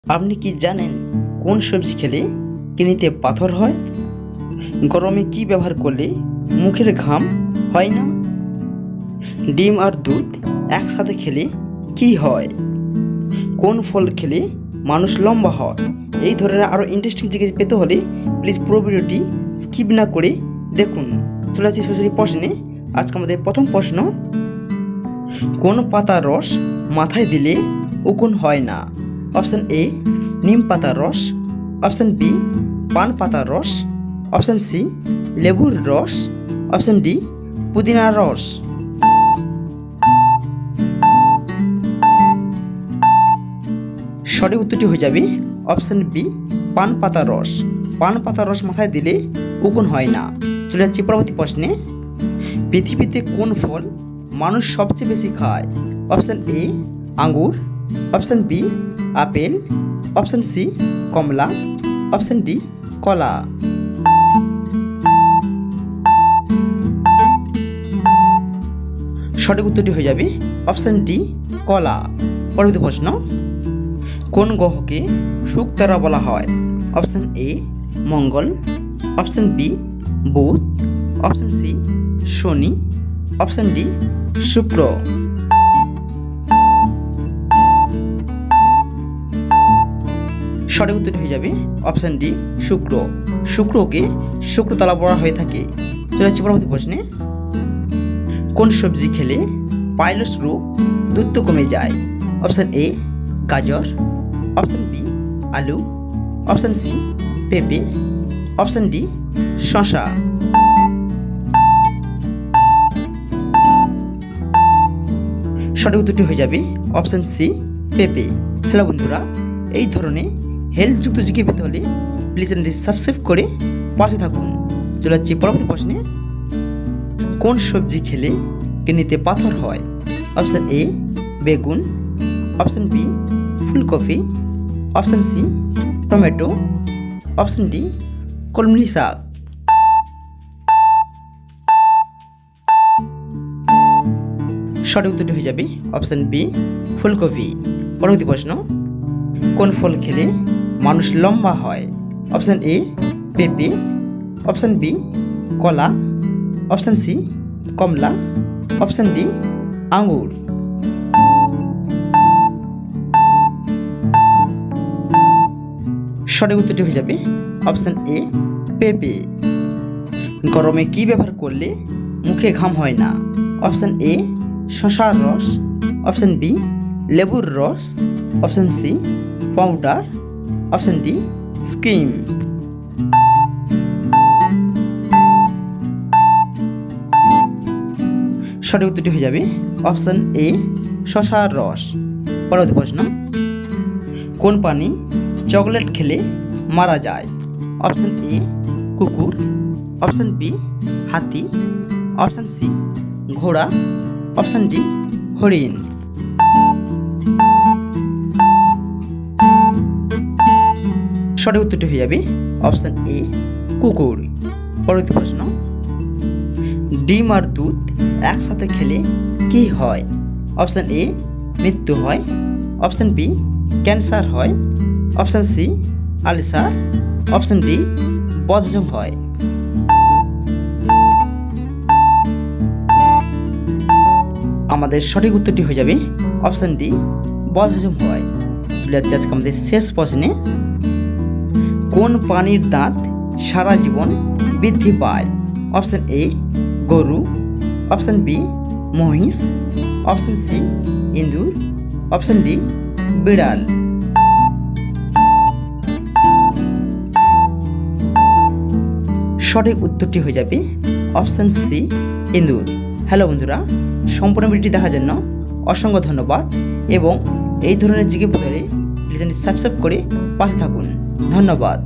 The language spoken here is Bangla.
আপনি কি জানেন কোন সবজি খেলে কিডনিতে পাথর হয়? গরমে কি ব্যবহার করলে মুখের ঘাম হয় না? ডিম আর দুধ একসাথে খেলে কি হয়? কোন ফল খেলে মানুষ লম্বা হয়? এই ধরনের আরও ইন্টারেস্টিং জিনিস পেতে হলে প্লিজ পুরো ভিডিওটি স্কিপ না করে দেখুন। চলে আসছি সরাসরি প্রশ্নে। আজকে আমাদের প্রথম প্রশ্ন, কোন পাতার রস মাথায় দিলে উকুন হয় না? অপশন এ নিম পাতার রস, অপশন বি পান পাতার রস, অপশন সি লেবুর রস, অপশন ডি পুদিনার রস। সঠিক উত্তরটি হয়ে যাবে অপশন বি পান পাতার রস। পান পাতার রস মাথায় দিলে উকুন হয় না। চলে যাচ্ছি পরবর্তী প্রশ্নে। পৃথিবীতে কোন ফল মানুষ সবচেয়ে বেশি খায়? অপশন এ আঙ্গুর, অপশন বি আপেল, অপশন সি কমলা, অপশন ডি কলা। সঠিক উত্তরটি হয়ে যাবে অপশন ডি কলা। পরবর্তী প্রশ্ন, কোন গ্রহকে শুকতারা বলা হয়? অপশন এ মঙ্গল, অপশন বি বুধ, অপশন সি শনি, অপশন ডি শুক্র। সঠিক উত্তরটি হয়ে যাবে অপশন ডি শুক্র। শুক্রকে শুক্রতারা বলা হয়ে থাকে। চলে যাচ্ছি পরবর্তী প্রশ্নে, কোন সবজি খেলে পাইলস রোগ দ্রুত কমে যায়? অপশন এ গাজর, অপশন বি আলু, অপশন সি পেঁপে, অপশন ডি শসা। সঠিক উত্তরটি হয়ে যাবে অপশন সি পেঁপে। হ্যালো বন্ধুরা, এই ধরনের হেলথযুক্ত জিকে পেতে হলে প্লিজ চ্যানেলটি সাবস্ক্রাইব করে পাশে থাকুন। চলে যাচ্ছি পরবর্তী প্রশ্নে, কোন সবজি খেলে কিডনিতে পাথর হয়? অপশন এ বেগুন, অপশন বি ফুলকপি, option C tomato, option D কলমি শাক। সঠিক উত্তরটি হয়ে যাবে অপশন বি ফুলকপি। পরবর্তী প্রশ্ন, কোন ফল খেলে মানুষ লম্বা হয়? অপশন এ পেঁপে, অপশন বি কলা, অপশন সি কমলা, অপশন ডি আঙ্গুর। সঠিক উত্তরটি হয়ে যাবে অপশন এ পেঁপে। গরমে কি ব্যবহার করলে মুখে ঘাম হয় না? অপশন এ শসার রস, অপশন বি লেবুর রস, option C powder, option D skim. সঠিক উত্তরটি হয়ে যাবে অপশন এ শসার রস। পরবর্তী প্রশ্ন, কোন প্রাণী চকলেট খেলে মারা যায়? অপশন এ কুকুর, অপশন বি হাতি, অপশন সি ঘোড়া, অপশন ডি হরিণ। সঠিক উত্তরটি হয়ে যাবে অপশন এ কুকুর। পরবর্তী প্রশ্ন, ডিম আর দুধ একসাথে খেলে কি হয়? অপশন এ মৃত্যু হয়, অপশন বি ক্যান্সার হয়, option C ulcer, option D বদহজম হয়। আমাদের সঠিক উত্তরটি হয়ে যাবে অপশন ডি বদহজম হয়। চলে যাচ্ছে আজকে আমাদের শেষ প্রশ্নে, কোন প্রাণীর দাঁত সারা জীবন বৃদ্ধি পায়? অপশন এ গরু, অপশন বি মহিষ, অপশন সি ইঁদুর, অপশন ডি বিড়াল। সঠিক উত্তরটি হয়ে যাবে অপশন সি ইঁদুর। হ্যালো বন্ধুরা, সম্পূর্ণ ভিডিওটি দেখার জন্য অসংখ্য ধন্যবাদ এবং এই ধরনের জিকে পেতে প্লিজ সাবস্ক্রাইব করে পাশে থাকুন। ধন্যবাদ।